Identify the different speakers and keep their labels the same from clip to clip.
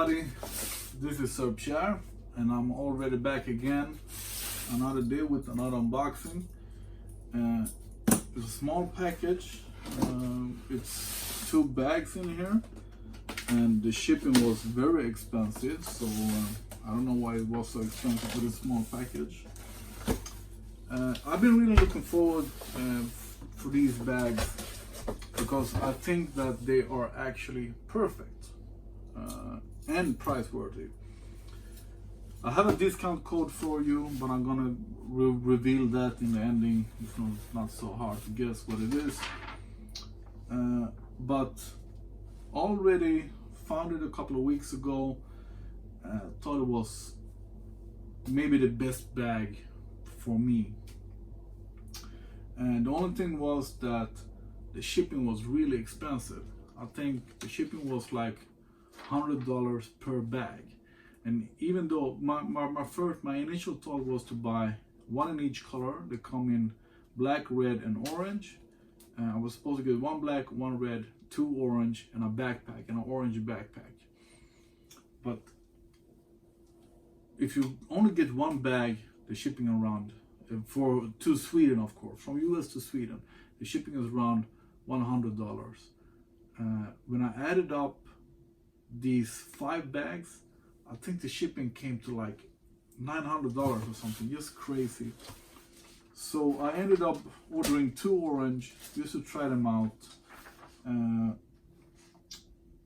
Speaker 1: everybody, this is SirPierre and I'm already back again another day with another unboxing. It's a small package. It's 2 bags in here and the shipping was very expensive, so I don't know why it was so expensive for this small package. I've been really looking forward for these bags because I think that they are actually perfect and price worthy. I have a discount code for you, but I'm gonna reveal that in the ending. It's not so hard to guess what it is. But already found it a couple of weeks ago. Thought it was maybe the best bag for me. And the only thing was that the shipping was really expensive. I think the shipping was like $100 per bag. And even though my initial thought was to buy 1 in each color, they come in black, red, and orange. I was supposed to get 1 black, 1 red, 2 orange, and a backpack, and an orange backpack. But if you only get 1 bag, the shipping around to Sweden, of course, from US to Sweden, the shipping is around $100. When I added up these 5 bags, I think the shipping came to like $900 or something, just crazy. So I ended up ordering 2 orange just to try them out.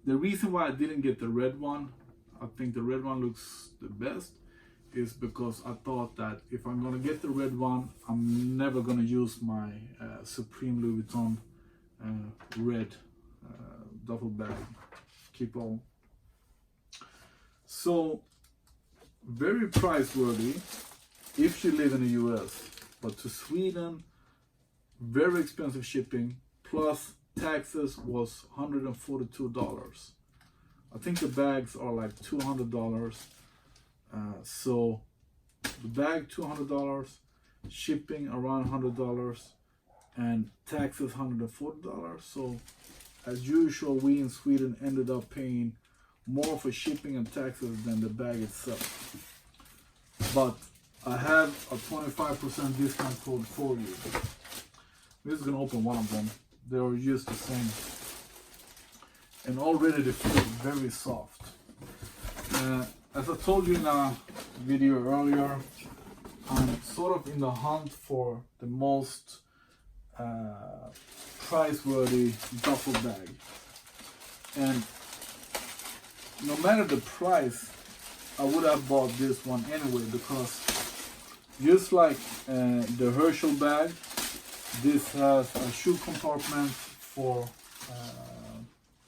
Speaker 1: The reason why I didn't get the red one, I think the red one looks the best, is because I thought that if I'm gonna get the red one, I'm never gonna use my Supreme Louis Vuitton red duffel bag, keep all. So very price worthy if you live in the US, but to Sweden, very expensive shipping, plus taxes was $142. I think the bags are like $200. So the bag $200, shipping around $100, and taxes $140. So as usual, we in Sweden ended up paying more for shipping and taxes than the bag itself. But I have a 25% discount code for you. I'm just gonna open one of them. They're just the same. And already they feel very soft. As I told you in a video earlier, I'm sort of in the hunt for the most price-worthy duffel bag. And no matter the price, I would have bought this one anyway, because just like the Herschel bag, this has a shoe compartment for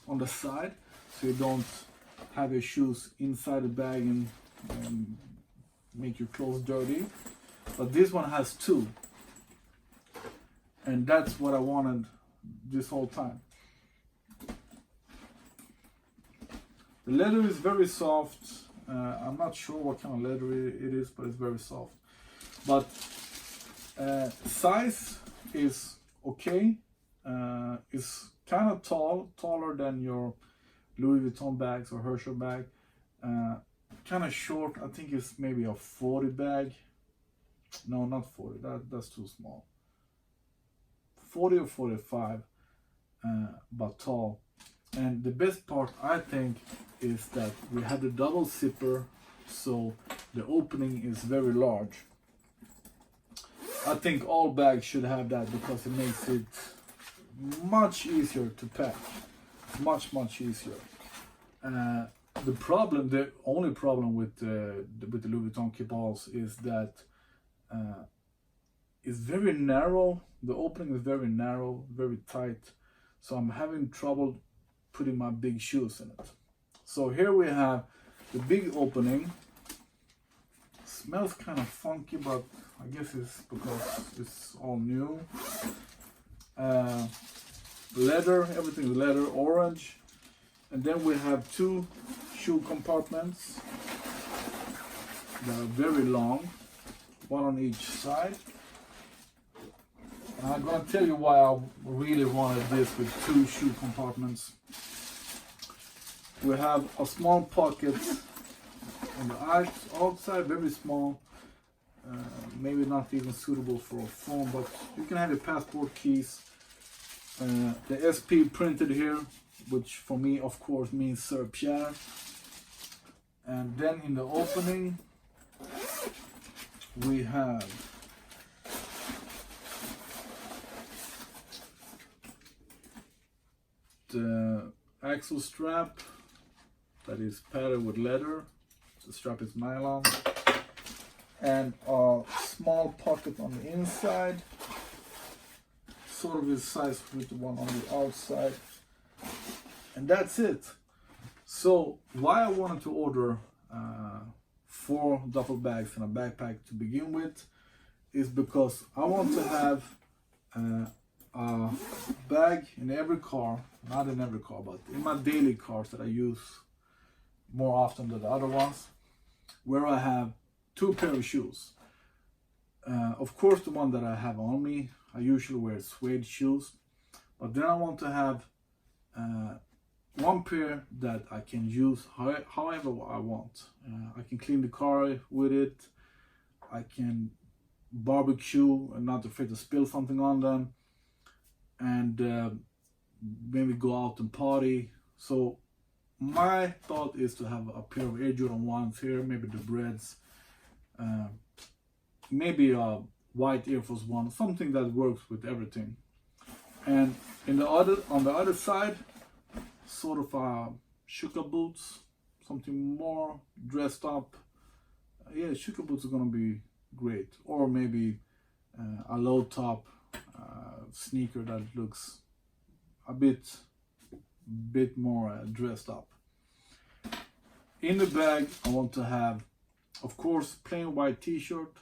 Speaker 1: on the side, so you don't have your shoes inside the bag and make your clothes dirty. But this one has 2, and that's what I wanted this whole time. The leather is very soft. I'm not sure what kind of leather it is, but it's very soft. But size is okay. It's kind of taller than your Louis Vuitton bags or Herschel bag. Kind of short. I think it's maybe a 40 bag. No, not 40. That's too small. 40 or 45, but tall. And the best part, I think, is that we have the double zipper, so the opening is very large. I think all bags should have that because it makes it much easier to pack. Much easier. The only problem with the Louis Vuitton keepalls is that it's very narrow. The opening is very narrow, very tight. So I'm having trouble putting my big shoes in it. So here we have the big opening. Smells kind of funky, but I guess it's because it's all new. Leather, everything is leather, orange. And then we have 2 shoe compartments that are very long, 1 on each side. And I'm gonna tell you why I really wanted this with 2 shoe compartments. We have a small pocket on the outside, very small. Maybe not even suitable for a phone, but you can have your passport keys. The SP printed here, which for me of course means SirPierre. And then in the opening we have the axle strap that is padded with leather. The strap is nylon, and a small pocket on the inside, sort of the size with the one on the outside, and that's it. So why I wanted to order 4 duffel bags and a backpack to begin with is because I want to have a bag in every car, not in every car, but in my daily cars that I use more often than the other ones, where I have 2 pairs of shoes. Of course, the one that I have on me, I usually wear suede shoes, but then I want to have 1 pair that I can use however I want. I can clean the car with it, I can barbecue and not afraid to spill something on them, and maybe go out and party. So my thought is to have a pair of Air Jordan 1s here, maybe the Breads, maybe a white Air Force 1, something that works with everything. And on the other side, sort of shuka boots, something more dressed up. Yeah, shuka boots are gonna be great, or maybe a low top sneaker that looks a bit more dressed up. In the bag I want to have, of course, plain white t-shirt,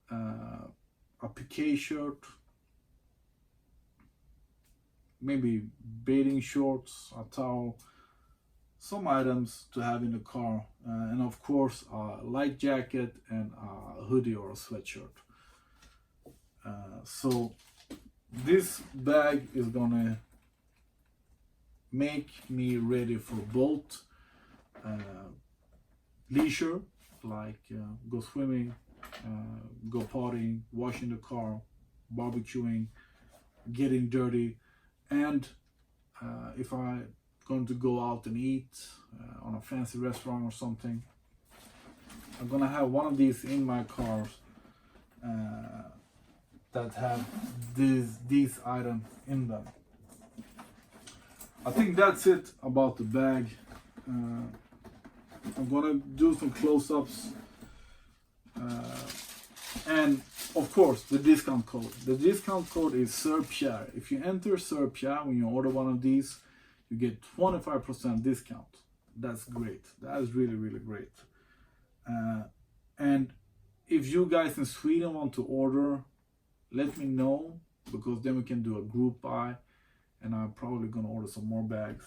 Speaker 1: a piqué shirt, maybe bathing shorts, a towel, some items to have in the car, and of course a light jacket and a hoodie or a sweatshirt. So this bag is gonna make me ready for both leisure, like go swimming, go partying, washing the car, barbecuing, getting dirty, and if I'm going to go out and eat on a fancy restaurant or something, I'm gonna have one of these in my cars that have these items in them. I think that's it about the bag. I'm gonna do some close-ups, and of course the discount code. The discount code is SirPierre. If you enter SirPierre when you order one of these, you get 25% discount. That's great. That is really, really great. And if you guys in Sweden want to order, let me know, because then we can do a group buy, and I'm probably gonna order some more bags,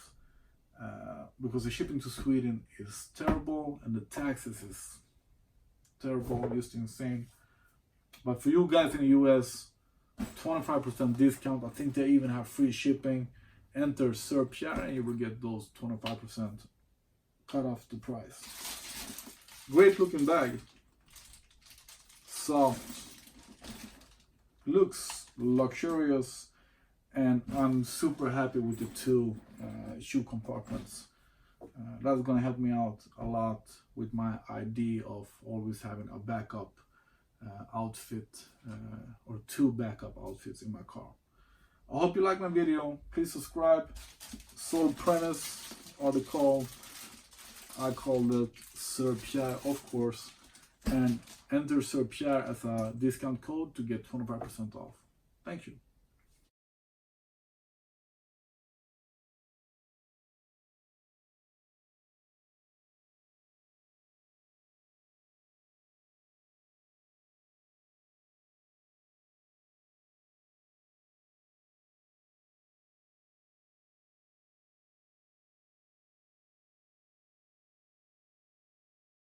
Speaker 1: because the shipping to Sweden is terrible and the taxes is terrible, just insane. But for you guys in the US, 25% discount. I think they even have free shipping. Enter SirPierre and you will get those 25% cut off the price. Great looking bag, soft, looks luxurious, and I'm super happy with the 2 shoe compartments. That's gonna help me out a lot with my idea of always having a backup outfit, or 2 backup outfits in my car. I hope you like my video. Please subscribe. Soul Apprentice article, I call it SirPierre, of course, and enter SirPierre as a discount code to get 25% off. Thank you.